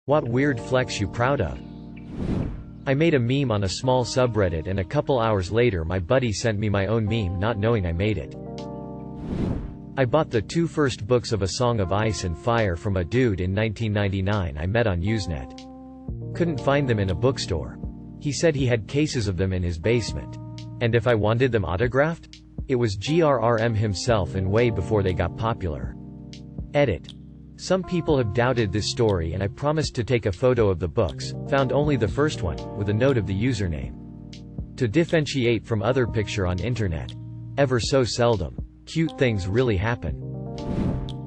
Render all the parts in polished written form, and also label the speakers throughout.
Speaker 1: What weird flex you proud of? I made a meme on a small subreddit and a couple hours later my buddy sent me my own meme not knowing I made it. I bought the 2 first books of A Song of Ice and Fire from a dude in 1999 I met on Usenet. Couldn't find them in a bookstore. He said he had cases of them in his basement. And if I wanted them autographed? It was GRRM himself and way before they got popular. Edit. Some people have doubted this story and I promised to take a photo of the books, found only the first one, with a note of the username. To differentiate from other picture on internet. Ever so seldom. Cute things really happen.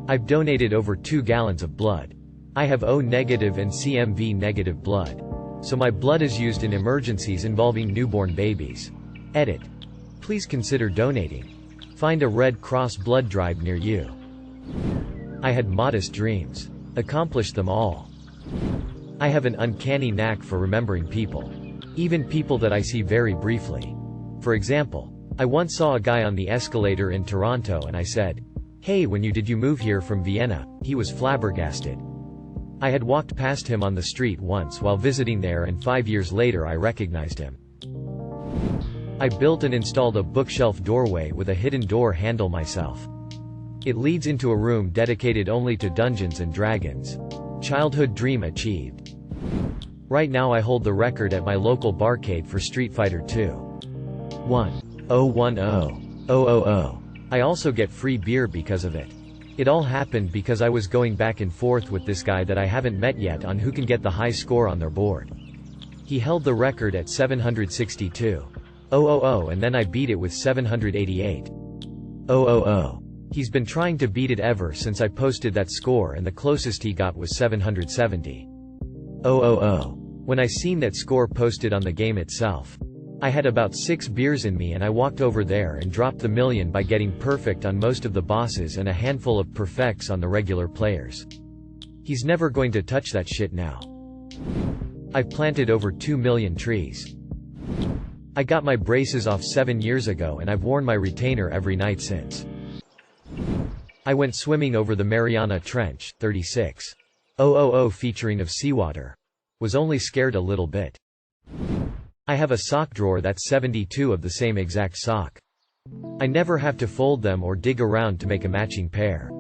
Speaker 1: I've donated over 2 gallons of blood. I have O negative and CMV negative blood. So my blood is used in emergencies involving newborn babies. Edit. Please consider donating. Find a Red Cross blood drive near you. I had modest dreams. Accomplished them all. I have an uncanny knack for remembering people. Even people that I see very briefly. For example, I once saw a guy on the escalator in Toronto and I said, "Hey, when did you move here from Vienna?" He was flabbergasted. I had walked past him on the street once while visiting there and 5 years later I recognized him. I built and installed a bookshelf doorway with a hidden door handle myself. It leads into a room dedicated only to Dungeons and Dragons. Childhood dream achieved. Right now I hold the record at my local barcade for Street Fighter 2. 1-0-1-0-0-0-0. I also get free beer because of it. It all happened because I was going back and forth with this guy that I haven't met yet on who can get the high score on their board. He held the record at 762.000 and then I beat it with 788.000. He's been trying to beat it ever since I posted that score and the closest he got was 770.000. When I seen that score posted on the game itself, I had about 6 beers in me and I walked over there and dropped the million by getting perfect on most of the bosses and a handful of perfects on the regular players. He's never going to touch that shit now. I've planted over 2 million trees. I got my braces off 7 years ago and I've worn my retainer every night since. I went swimming over the Mariana Trench, 36.000 featuring of seawater. Was only scared a little bit. I have a sock drawer that's 72 of the same exact sock. I never have to fold them or dig around to make a matching pair.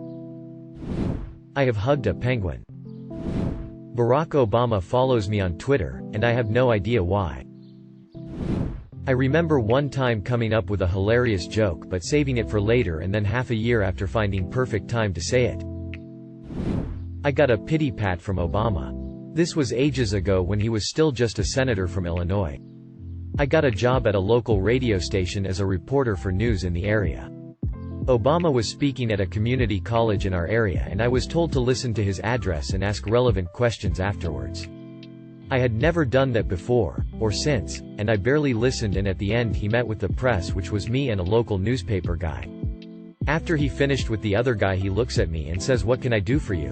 Speaker 1: I have hugged a penguin. Barack Obama follows me on Twitter, and I have no idea why. I remember one time coming up with a hilarious joke but saving it for later and then half a year after finding perfect time to say it. I got a pity pat from Obama. This was ages ago when he was still just a senator from Illinois. I got a job at a local radio station as a reporter for news in the area. Obama was speaking at a community college in our area and I was told to listen to his address and ask relevant questions afterwards. I had never done that before, or since, and I barely listened and at the end he met with the press which was me and a local newspaper guy. After he finished with the other guy he looks at me and says, "What can I do for you?"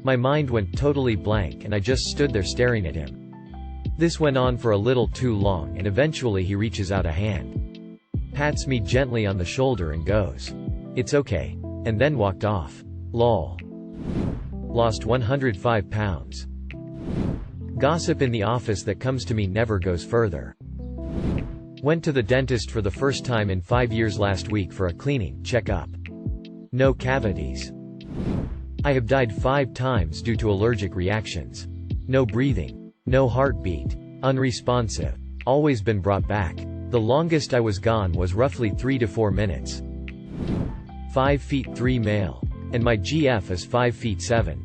Speaker 1: My mind went totally blank and I just stood there staring at him. This went on for a little too long and eventually he reaches out a hand. Pats me gently on the shoulder and goes, "It's okay," and then walked off. Lol. Lost 105 pounds. Gossip in the office that comes to me never goes further. Went to the dentist for the first time in 5 years last week for a cleaning checkup. No cavities. I have died 5 times due to allergic reactions. No breathing. No heartbeat. Unresponsive. Always been brought back. The longest I was gone was roughly 3 to 4 minutes. 5 feet 3 male. And my GF is 5 feet 7.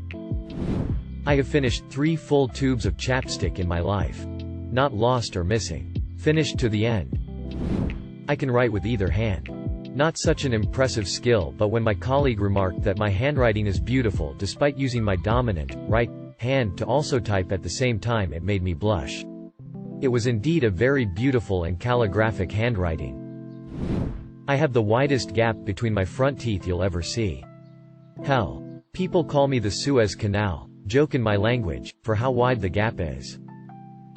Speaker 1: I have finished 3 full tubes of chapstick in my life. Not lost or missing. Finished to the end. I can write with either hand. Not such an impressive skill, but when my colleague remarked that my handwriting is beautiful despite using my dominant, right, hand to also type at the same time, it made me blush. It was indeed a very beautiful and calligraphic handwriting. I have the widest gap between my front teeth you'll ever see. Hell. People call me the Suez Canal, joke in my language, for how wide the gap is.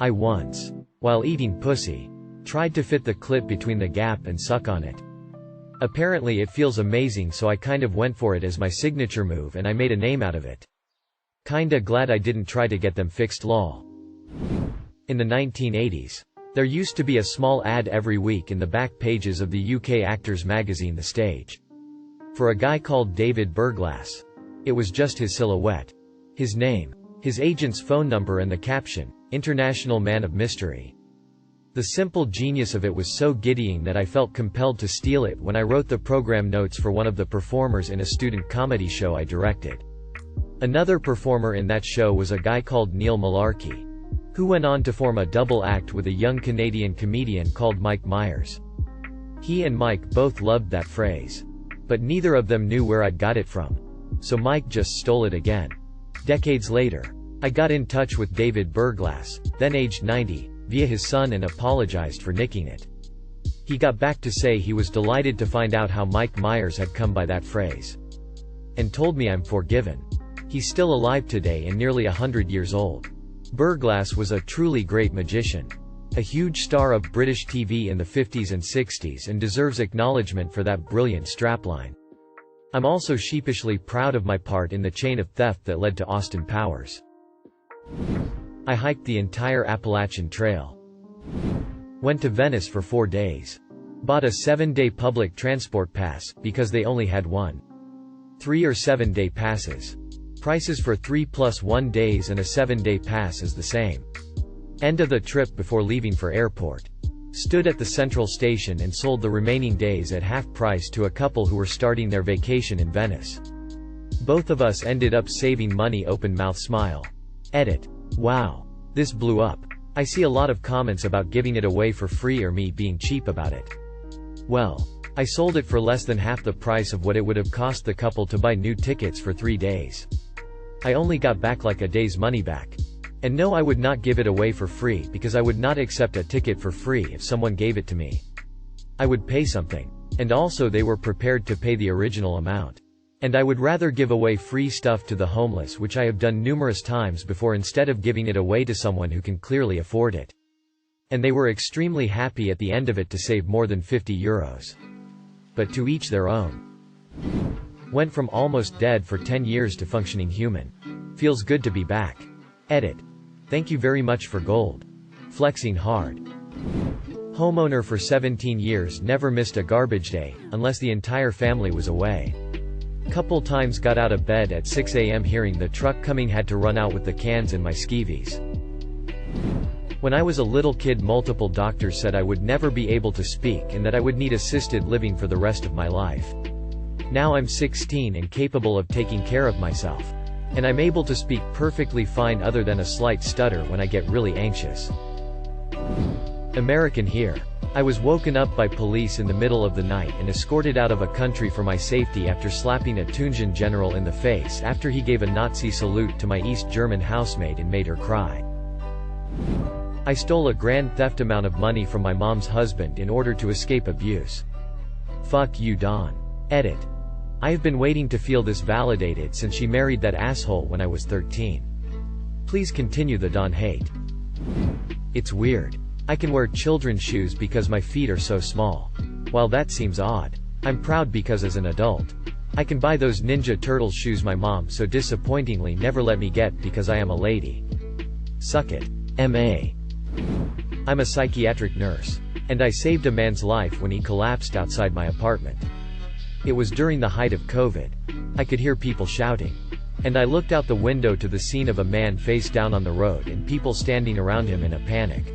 Speaker 1: I once, while eating pussy, tried to fit the clip between the gap and suck on it. Apparently it feels amazing, so I kind of went for it as my signature move and I made a name out of it. Kinda glad I didn't try to get them fixed lol. In the 1980s. There used to be a small ad every week in the back pages of the UK actors magazine The Stage. For a guy called David Burglass. It was just his silhouette. His name. His agent's phone number and the caption, International Man of Mystery. The simple genius of it was so giddying that I felt compelled to steal it when I wrote the program notes for one of the performers in a student comedy show I directed. Another performer in that show was a guy called Neil Malarkey, who went on to form a double act with a young Canadian comedian called Mike Myers. He and Mike both loved that phrase. But neither of them knew where I'd got it from. So Mike just stole it again. Decades later, I got in touch with David Burglass, then aged 90, via his son and apologized for nicking it. He got back to say he was delighted to find out how Mike Myers had come by that phrase. And told me I'm forgiven. He's still alive today and nearly 100 years old. Burglass was a truly great magician. A huge star of British TV in the 50s and 60s and deserves acknowledgement for that brilliant strapline. I'm also sheepishly proud of my part in the chain of theft that led to Austin Powers. I hiked the entire Appalachian Trail. Went to Venice for 4 days. Bought a 7-day public transport pass, because they only had one. 3 or 7-day passes. Prices for 3+1 days and a 7-day pass is the same. End of the trip before leaving for airport. Stood at the central station and sold the remaining days at half price to a couple who were starting their vacation in Venice. Both of us ended up saving money. Open mouth smile. Edit. Wow. This blew up. I see a lot of comments about giving it away for free or me being cheap about it. Well, I sold it for less than half the price of what it would have cost the couple to buy new tickets for 3 days. I only got back like a day's money back. And no, I would not give it away for free because I would not accept a ticket for free if someone gave it to me. I would pay something. And also they were prepared to pay the original amount. And I would rather give away free stuff to the homeless, which I have done numerous times before, instead of giving it away to someone who can clearly afford it. And they were extremely happy at the end of it to save more than €50. But to each their own. Went from almost dead for 10 years to functioning human. Feels good to be back. Edit. Thank you very much for gold. Flexing hard. Homeowner for 17 years, never missed a garbage day, unless the entire family was away. Couple times got out of bed at 6 a.m. hearing the truck coming, had to run out with the cans in my skivvies. When I was a little kid, multiple doctors said I would never be able to speak and that I would need assisted living for the rest of my life. Now I'm 16 and capable of taking care of myself. And I'm able to speak perfectly fine other than a slight stutter when I get really anxious. American here. I was woken up by police in the middle of the night and escorted out of a country for my safety after slapping a Tunisian general in the face after he gave a Nazi salute to my East German housemaid and made her cry. I stole a grand theft amount of money from my mom's husband in order to escape abuse. Fuck you, Don. Edit. I have been waiting to feel this validated since she married that asshole when I was 13. Please continue the Don hate. It's weird. I can wear children's shoes because my feet are so small. While that seems odd, I'm proud because as an adult, I can buy those Ninja Turtle shoes my mom so disappointingly never let me get because I am a lady. Suck it. M.A. I'm a psychiatric nurse. And I saved a man's life when he collapsed outside my apartment. It was during the height of COVID. I could hear people shouting. And I looked out the window to the scene of a man face down on the road and people standing around him in a panic.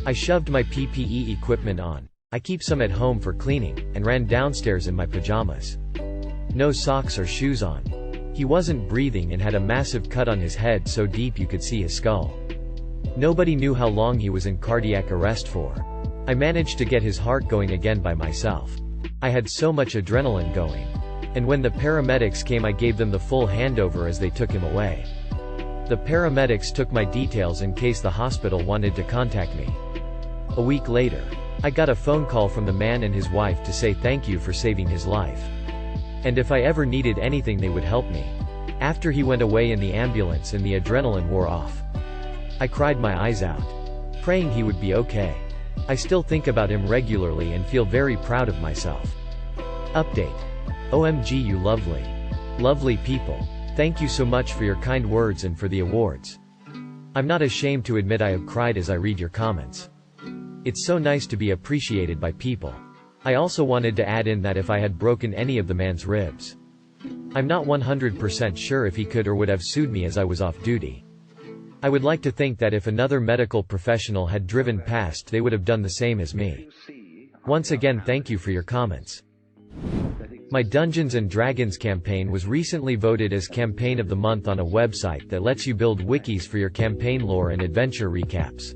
Speaker 1: I shoved my PPE equipment on, I keep some at home for cleaning, and ran downstairs in my pajamas. No socks or shoes on. He wasn't breathing and had a massive cut on his head so deep you could see his skull. Nobody knew how long he was in cardiac arrest for. I managed to get his heart going again by myself. I had so much adrenaline going. And when the paramedics came, I gave them the full handover as they took him away. The paramedics took my details in case the hospital wanted to contact me. A week later, I got a phone call from the man and his wife to say thank you for saving his life. And if I ever needed anything they would help me. After he went away in the ambulance and the adrenaline wore off, I cried my eyes out, praying he would be okay. I still think about him regularly and feel very proud of myself. Update. OMG, you lovely. Lovely people. Thank you so much for your kind words and for the awards. I'm not ashamed to admit I have cried as I read your comments. It's so nice to be appreciated by people. I also wanted to add in that if I had broken any of the man's ribs, I'm not 100% sure if he could or would have sued me as I was off duty. I would like to think that if another medical professional had driven past they would have done the same as me. Once again, thank you for your comments. My Dungeons & Dragons campaign was recently voted as Campaign of the Month on a website that lets you build wikis for your campaign lore and adventure recaps.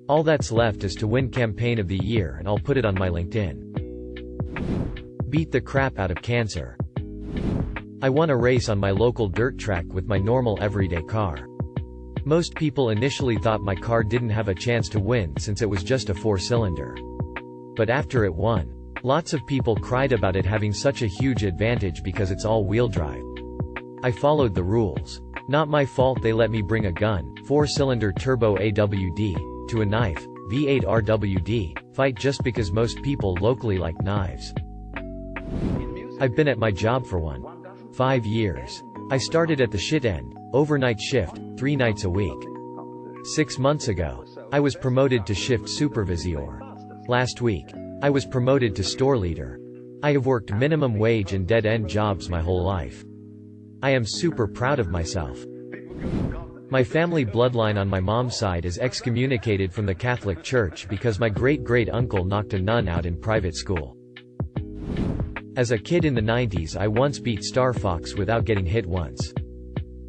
Speaker 1: All that's left is to win Campaign of the Year, and I'll put it on my LinkedIn. Beat the crap out of cancer. I won a race on my local dirt track with my normal everyday car. Most people initially thought my car didn't have a chance to win since it was just a 4-cylinder. But after it won, lots of people cried about it having such a huge advantage because it's all-wheel drive. I followed the rules. Not my fault they let me bring a gun, 4-cylinder turbo AWD, to a knife, V8 RWD, fight just because most people locally like knives. I've been at my job for 5 years. I started at the shit end, overnight shift, 3 nights a week. 6 months ago, I was promoted to shift supervisor. Last week, I was promoted to store leader. I have worked minimum wage and dead-end jobs my whole life. I am super proud of myself. My family bloodline on my mom's side is excommunicated from the Catholic Church because my great-great-uncle knocked a nun out in private school. As a kid in the 90s, I once beat Star Fox without getting hit once.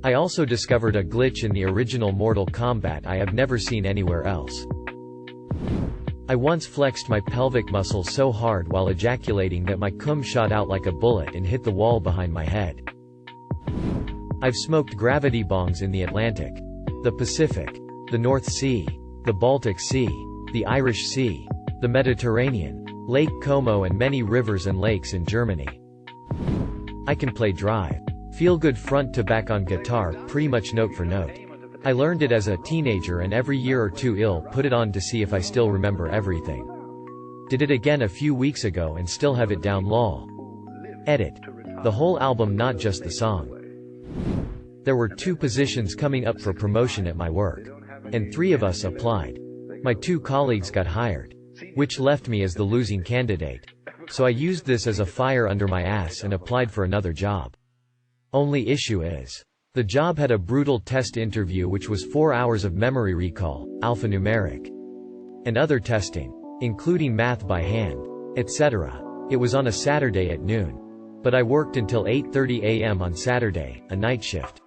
Speaker 1: I also discovered a glitch in the original Mortal Kombat I have never seen anywhere else. I once flexed my pelvic muscle so hard while ejaculating that my cum shot out like a bullet and hit the wall behind my head. I've smoked gravity bongs in the Atlantic, the Pacific, the North Sea, the Baltic Sea, the Irish Sea, the Mediterranean, Lake Como and many rivers and lakes in Germany. I can play drive, feel-good front to back on guitar pretty much note for note. I learned it as a teenager and every year or two I'll put it on to see if I still remember everything. Did it again a few weeks ago and still have it down lol. Edit. The whole album, not just the song. There were 2 positions coming up for promotion at my work. And 3 of us applied. My 2 colleagues got hired, which left me as the losing candidate. So I used this as a fire under my ass and applied for another job. Only issue is, the job had a brutal test interview which was 4 hours of memory recall, alphanumeric, and other testing, including math by hand, etc. It was on a Saturday at noon. But I worked until 8:30 a.m. on Saturday, a night shift.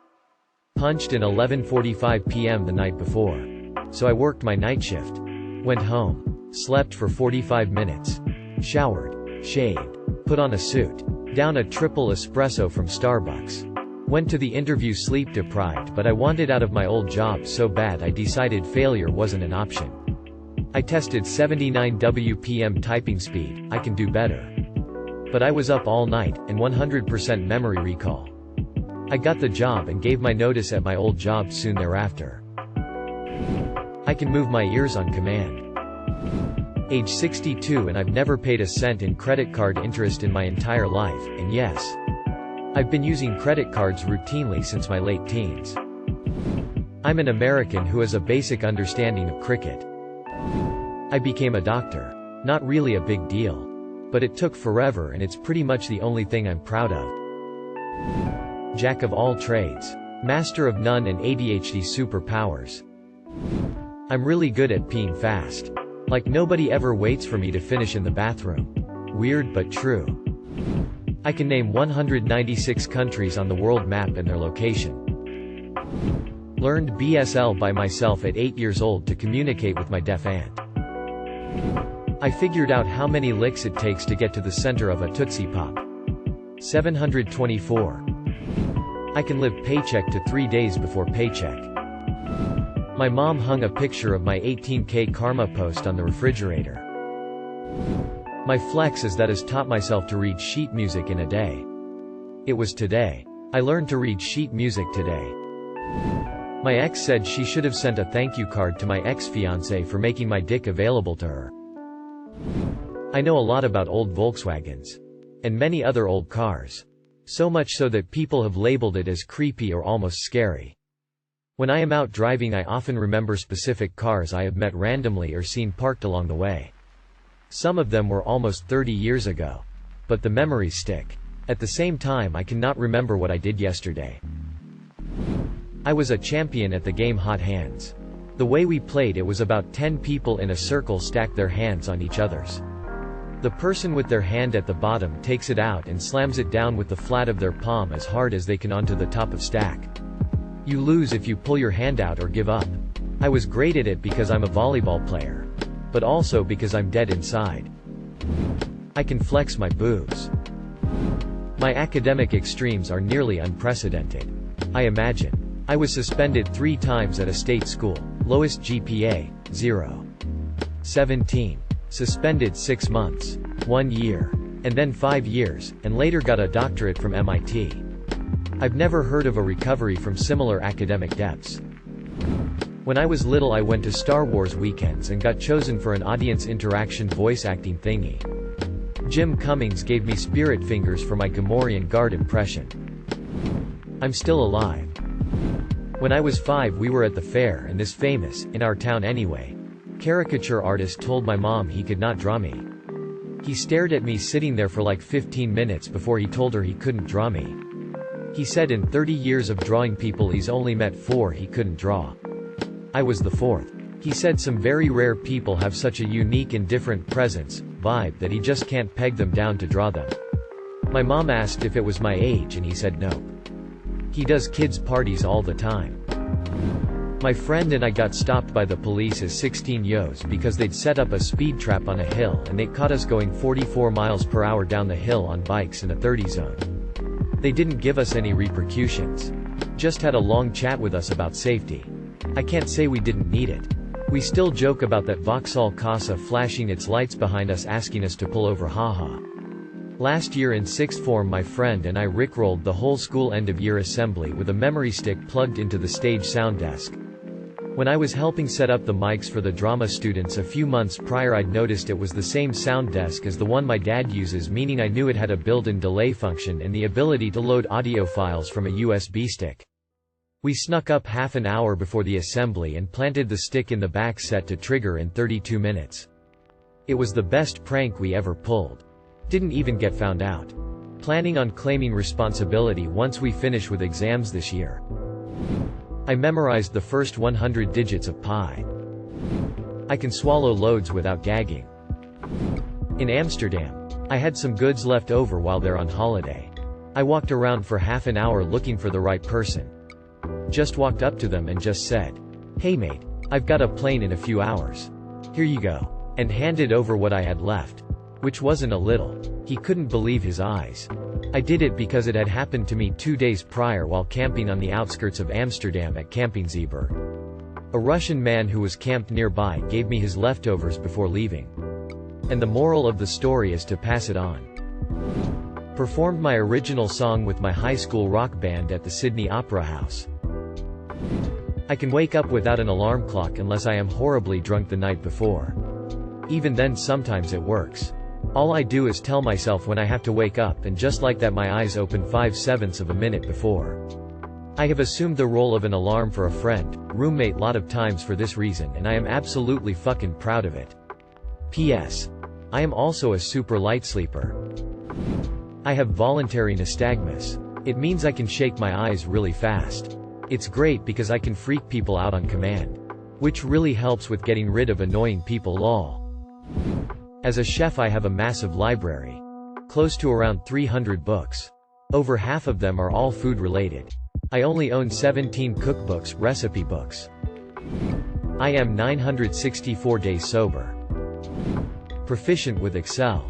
Speaker 1: Punched in 11:45 p.m. the night before. So I worked my night shift. Went home. Slept for 45 minutes. Showered. Shaved. Put on a suit. Down a triple espresso from Starbucks. Went to the interview sleep deprived, but I wanted out of my old job so bad I decided failure wasn't an option. I tested 79 WPM typing speed, I can do better. But I was up all night, and 100% memory recall. I got the job and gave my notice at my old job soon thereafter. I can move my ears on command. Age 62 and I've never paid a cent in credit card interest in my entire life, and yes, I've been using credit cards routinely since my late teens. I'm an American who has a basic understanding of cricket. I became a doctor. Not really a big deal. But it took forever and it's pretty much the only thing I'm proud of. Jack of all trades. Master of none and ADHD superpowers. I'm really good at peeing fast. Like nobody ever waits for me to finish in the bathroom. Weird but true. I can name 196 countries on the world map and their location. Learned BSL by myself at 8 years old to communicate with my deaf aunt. I figured out how many licks it takes to get to the center of a Tootsie Pop. 724. I can live paycheck to 3 days before paycheck. My mom hung a picture of my 18K karma post on the refrigerator. My flex is that has taught myself to read sheet music in a day. It was today. I learned to read sheet music today. My ex said she should have sent a thank you card to my ex-fiancé for making my dick available to her. I know a lot about old Volkswagens. And many other old cars. So much so that people have labeled it as creepy or almost scary. When I am out driving, I often remember specific cars I have met randomly or seen parked along the way. Some of them were almost 30 years ago. But the memories stick. At the same time, I cannot remember what I did yesterday. I was a champion at the game Hot Hands. The way we played, it was about 10 people in a circle stacked their hands on each other's. The person with their hand at the bottom takes it out and slams it down with the flat of their palm as hard as they can onto the top of stack. You lose if you pull your hand out or give up. I was great at it because I'm a volleyball player. But also because I'm dead inside. I can flex my boobs. My academic extremes are nearly unprecedented. I imagine. I was suspended 3 times at a state school. Lowest GPA, 0. 17. Suspended 6 months. 1 year. And then 5 years, and later got a doctorate from MIT. I've never heard of a recovery from similar academic depths. When I was little, I went to Star Wars weekends and got chosen for an audience interaction voice acting thingy. Jim Cummings gave me spirit fingers for my Gamorrean guard impression. I'm still alive. When I was 5, we were at the fair, and this famous, in our town anyway, caricature artist told my mom he could not draw me. He stared at me sitting there for like 15 minutes before he told her he couldn't draw me. He said in 30 years of drawing people he's only met 4 he couldn't draw. I was the 4th. He said some very rare people have such a unique and different presence, vibe, that he just can't peg them down to draw them. My mom asked if it was my age and he said nope. He does kids' parties all the time. My friend and I got stopped by the police as 16-years because they'd set up a speed trap on a hill and they caught us going 44 miles per hour down the hill on bikes in a 30 zone. They didn't give us any repercussions. Just had a long chat with us about safety. I can't say we didn't need it. We still joke about that Vauxhall Casa flashing its lights behind us asking us to pull over, haha. Last year in 6th form, my friend and I rickrolled the whole school end-of-year assembly with a memory stick plugged into the stage sound desk. When I was helping set up the mics for the drama students a few months prior, I'd noticed it was the same sound desk as the one my dad uses, meaning I knew it had a built-in delay function and the ability to load audio files from a USB stick. We snuck up half an hour before the assembly and planted the stick in the back set to trigger in 32 minutes. It was the best prank we ever pulled. Didn't even get found out. Planning on claiming responsibility once we finish with exams this year. I memorized the first 100 digits of pi. I can swallow loads without gagging. In Amsterdam, I had some goods left over while they're on holiday. I walked around for half an hour looking for the right person. Just walked up to them and just said, "Hey mate, I've got a plane in a few hours. Here you go." And handed over what I had left. Which wasn't a little. He couldn't believe his eyes. I did it because it had happened to me 2 days prior while camping on the outskirts of Amsterdam at Camping Zeeburg. A Russian man who was camped nearby gave me his leftovers before leaving. And the moral of the story is to pass it on. Performed my original song with my high school rock band at the Sydney Opera House. I can wake up without an alarm clock unless I am horribly drunk the night before. Even then sometimes it works. All I do is tell myself when I have to wake up, and just like that my eyes open 5/7 of a minute before. I have assumed the role of an alarm for a friend, roommate lot of times for this reason, and I am absolutely fucking proud of it. P.S. I am also a super light sleeper. I have voluntary nystagmus. It means I can shake my eyes really fast. It's great because I can freak people out on command. Which really helps with getting rid of annoying people, lol. As a chef I have a massive library. Close to around 300 books. Over half of them are all food related. I only own 17 cookbooks, recipe books. I am 964 days sober. Proficient with Excel.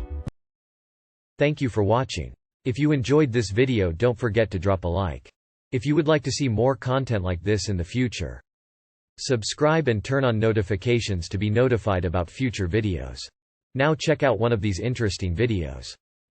Speaker 1: Thank you for watching. If you enjoyed this video, don't forget to drop a like. If you would like to see more content like this in the future, subscribe and turn on notifications to be notified about future videos. Now check out one of these interesting videos.